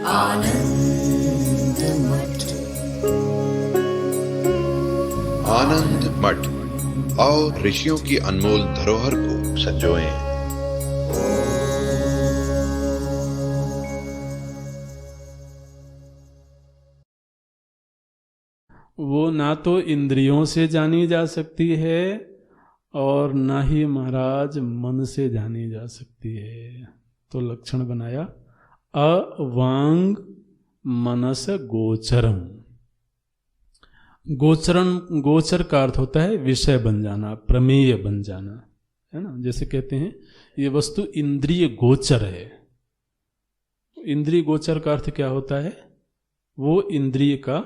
आनंद मठ। आनंद मठ और ऋषियों की अनमोल धरोहर को संजोएं। वो ना तो इंद्रियों से जानी जा सकती है और ना ही महाराज मन से जानी जा सकती है। तो लक्षण बनाया अवांग मनस गोचरम। गोचर का अर्थ होता है विषय बन जाना, प्रमेय बन जाना, है ना। जैसे कहते हैं ये वस्तु इंद्रिय गोचर है। इंद्रिय गोचर का अर्थ क्या होता है? वो इंद्रिय का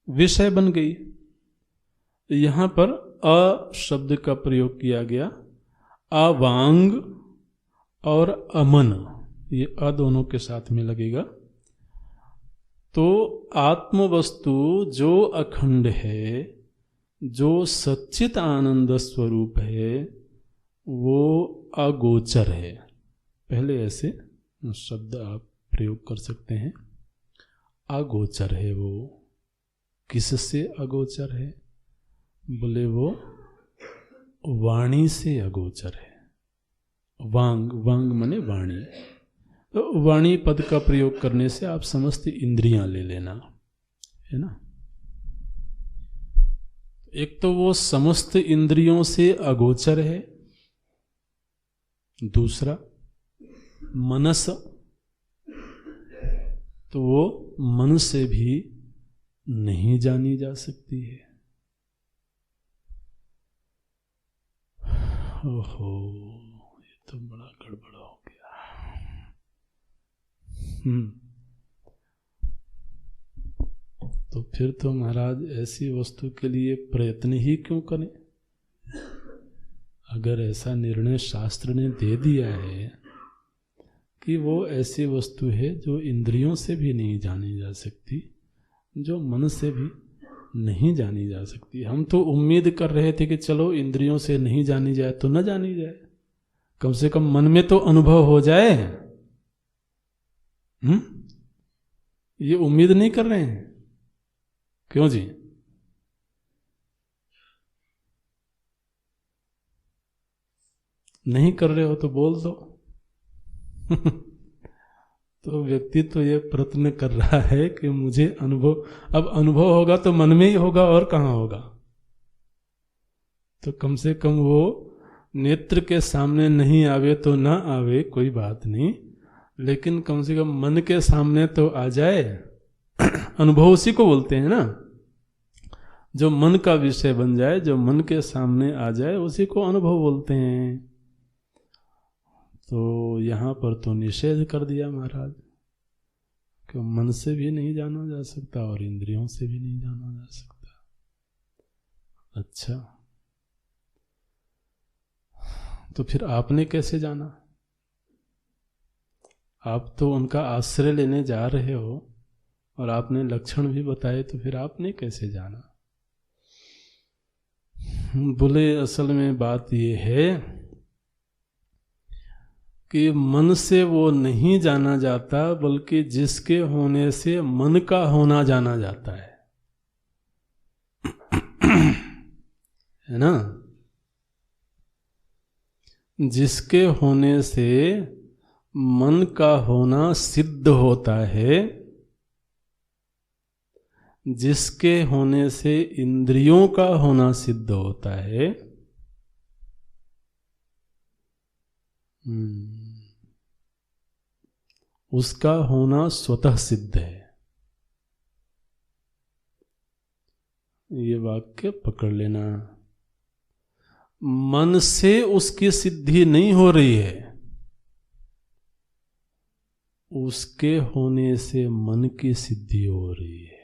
विषय बन गई। यहां पर अ शब्द का प्रयोग किया गया। अवांग और अमन, ये अ दोनों के साथ में लगेगा। तो आत्म वस्तु जो अखंड है, जो सच्चित आनंद स्वरूप है, वो अगोचर है। पहले ऐसे शब्द आप प्रयोग कर सकते हैं। अगोचर है वो। किससे अगोचर है? बोले वो वाणी से अगोचर है। वांग, वांग माने वाणी। तो वाणी पद का प्रयोग करने से आप समस्त इंद्रियां ले लेना, है ना। एक तो वो समस्त इंद्रियों से अगोचर है। दूसरा मनस, तो वो मन से भी नहीं जानी जा सकती है। ओहो, ये तो बड़ा गड़बड़ हो गया। तो फिर तो महाराज ऐसी वस्तु के लिए प्रयत्न ही क्यों करें? अगर ऐसा निर्णय शास्त्र ने दे दिया है कि वो ऐसी वस्तु है जो इंद्रियों से भी नहीं जानी जा सकती, जो मन से भी नहीं जानी जा सकती। हम तो उम्मीद कर रहे थे कि चलो इंद्रियों से नहीं जानी जाए तो न जानी जाए, कम से कम मन में तो अनुभव हो जाए। ये उम्मीद नहीं कर रहे हैं? क्यों जी? नहीं कर रहे हो तो बोल दो। तो व्यक्ति तो ये प्रयत्न कर रहा है कि मुझे अनुभव, अब अनुभव होगा तो मन में ही होगा और कहाँ होगा। तो कम से कम वो नेत्र के सामने नहीं आवे तो ना आवे, कोई बात नहीं, लेकिन कम से कम मन के सामने तो आ जाए। अनुभव उसी को बोलते हैं ना, जो मन का विषय बन जाए, जो मन के सामने आ जाए, उसी को अनुभव बोलते हैं। तो यहां पर तो निषेध कर दिया महाराज कि मन से भी नहीं जाना जा सकता और इंद्रियों से भी नहीं जाना जा सकता। अच्छा, तो फिर आपने कैसे जाना? आप तो उनका आश्रय लेने जा रहे हो और आपने लक्षण भी बताए, तो फिर आपने कैसे जाना? बोले असल में बात ये है कि मन से वो नहीं जाना जाता, बल्कि जिसके होने से मन का होना जाना जाता है ना। जिसके होने से मन का होना सिद्ध होता है, जिसके होने से इंद्रियों का होना सिद्ध होता है, उसका होना स्वतः सिद्ध है। ये वाक्य पकड़ लेना। मन से उसकी सिद्धि नहीं हो रही है, उसके होने से मन की सिद्धि हो रही है।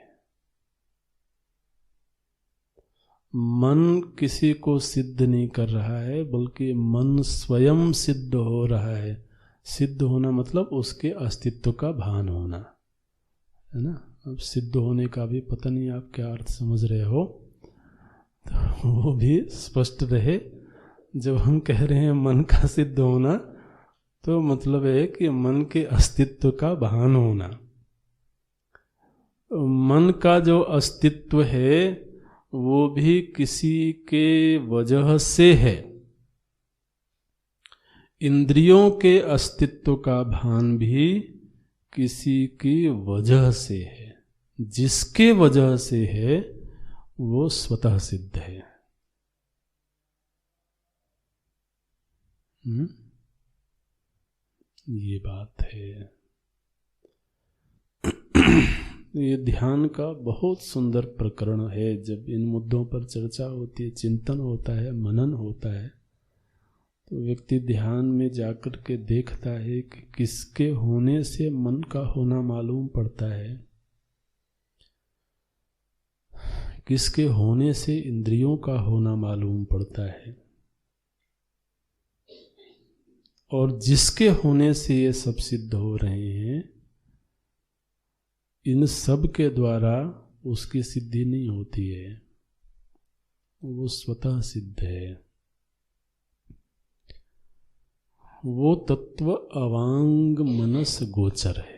मन किसी को सिद्ध नहीं कर रहा है, बल्कि मन स्वयं सिद्ध हो रहा है। सिद्ध होना मतलब उसके अस्तित्व का भान होना, है ना। अब सिद्ध होने का भी पता नहीं आप क्या अर्थ समझ रहे हो, तो वो भी स्पष्ट रहे। जब हम कह रहे हैं मन का सिद्ध होना, तो मतलब है कि मन के अस्तित्व का भान होना। मन का जो अस्तित्व है वो भी किसी के वजह से है। इंद्रियों के अस्तित्व का भान भी किसी की वजह से है। जिसके वजह से है वो स्वतः सिद्ध है। ये बात है। ये ध्यान का बहुत सुंदर प्रकरण है। जब इन मुद्दों पर चर्चा होती है, चिंतन होता है, मनन होता है, तो व्यक्ति ध्यान में जाकर के देखता है कि किसके होने से मन का होना मालूम पड़ता है, किसके होने से इंद्रियों का होना मालूम पड़ता है, और जिसके होने से ये सब सिद्ध हो रहे हैं, इन सब के द्वारा उसकी सिद्धि नहीं होती है, वो स्वतः सिद्ध है। वो तत्व अवांग मनस गोचर है।